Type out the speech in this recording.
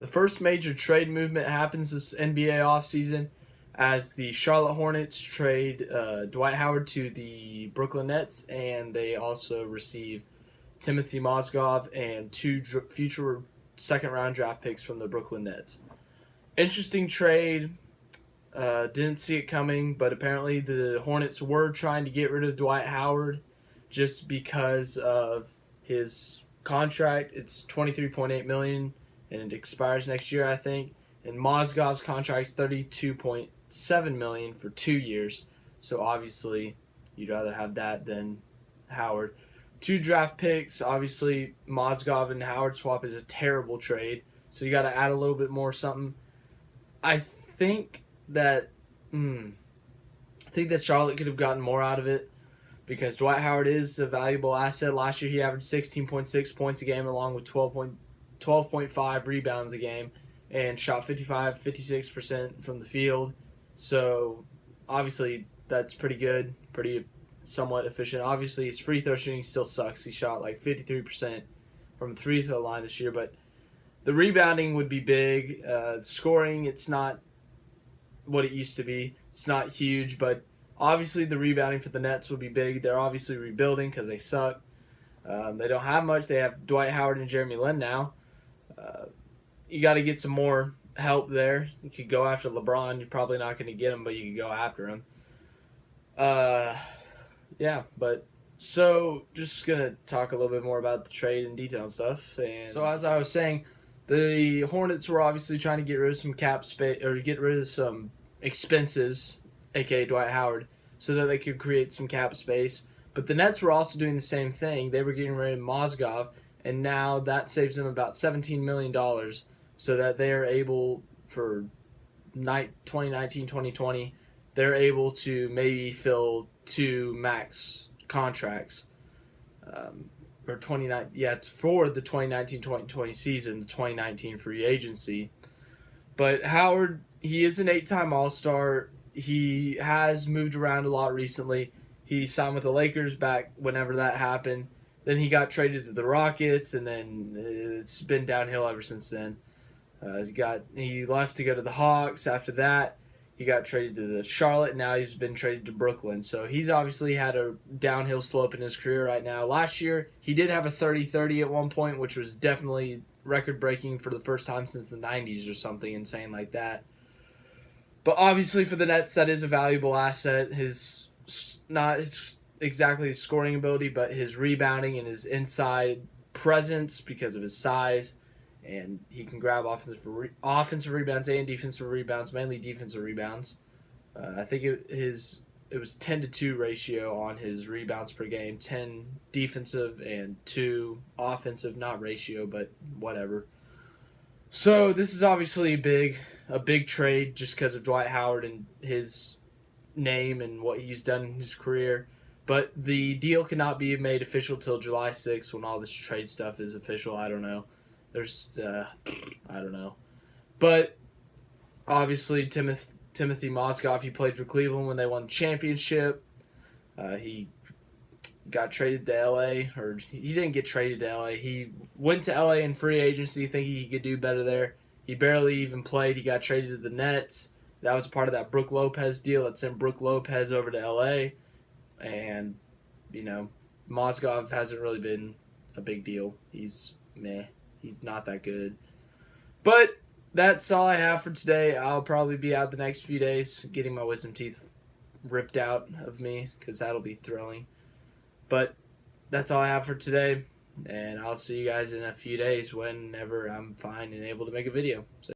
The first major trade movement happens this NBA offseason as the Charlotte Hornets trade Dwight Howard to the Brooklyn Nets, and they also receive Timothy Mozgov and two future second-round draft picks from the Brooklyn Nets. Interesting trade. Didn't see it coming, but apparently the Hornets were trying to get rid of Dwight Howard just because of his contract. It's $23.8 million, and it expires next year, I think. And Mozgov's contract's $32.7 million for 2 years. So obviously, you'd rather have that than Howard. 2 draft picks. Obviously, Mozgov and Howard swap is a terrible trade. So you got to add a little bit more something. I think that Charlotte could have gotten more out of it because Dwight Howard is a valuable asset. Last year he averaged 16.6 points a game along with 12.5 rebounds a game and shot 56% from the field. So obviously that's pretty good, pretty somewhat efficient. Obviously his free throw shooting still sucks. He shot like 53% from the free throw line this year, but the rebounding would be big. Scoring, it's not what it used to be. It's not huge, but obviously the rebounding for the Nets would be big. They're obviously rebuilding because they suck. They don't have much. They have Dwight Howard and Jeremy Lin now. You got to get some more help there. You could go after LeBron. You're probably not going to get him, but you could go after him. Yeah, but so just going to talk a little bit more about the trade and detail and stuff. And so as I was saying, the Hornets were obviously trying to get rid of some cap space or get rid of some expenses, aka Dwight Howard, so that they could create some cap space. But the Nets were also doing the same thing. They were getting rid of Mozgov, and now that saves them about $17 million so that they are able, for 2019-2020, they're able to maybe fill 2 max contracts. For the 2019-2020 season, the 2019 free agency. But Howard, he is an 8-time All-Star. He has moved around a lot recently. He signed with the Lakers back whenever that happened. Then he got traded to the Rockets, and then it's been downhill ever since then. He left to go to the Hawks. After that, he got traded to the Charlotte, and now he's been traded to Brooklyn. So he's obviously had a downhill slope in his career right now. Last year, he did have a 30-30 at one point, which was definitely record-breaking for the first time since the 90s or something insane like that. But obviously for the Nets, that is a valuable asset. Not exactly his scoring ability, but his rebounding and his inside presence because of his size. And he can grab offensive rebounds and defensive rebounds, mainly defensive rebounds. I think it was 10-2 ratio on his rebounds per game, 10 defensive and 2 offensive, not ratio, but whatever. So this is obviously a big trade just because of Dwight Howard and his name and what he's done in his career. But the deal cannot be made official till July 6th when all this trade stuff is official. I don't know. I don't know. But obviously Timothy Mozgov, he played for Cleveland when they won the championship. He got traded to LA, or he didn't get traded to LA. He went to LA in free agency thinking he could do better there. He barely even played. He got traded to the Nets. That was part of that Brook Lopez deal that sent Brook Lopez over to LA. And, Mozgov hasn't really been a big deal. He's meh. He's not that good. But that's all I have for today. I'll probably be out the next few days getting my wisdom teeth ripped out of me because that'll be thrilling. But that's all I have for today. And I'll see you guys in a few days whenever I'm fine and able to make a video. So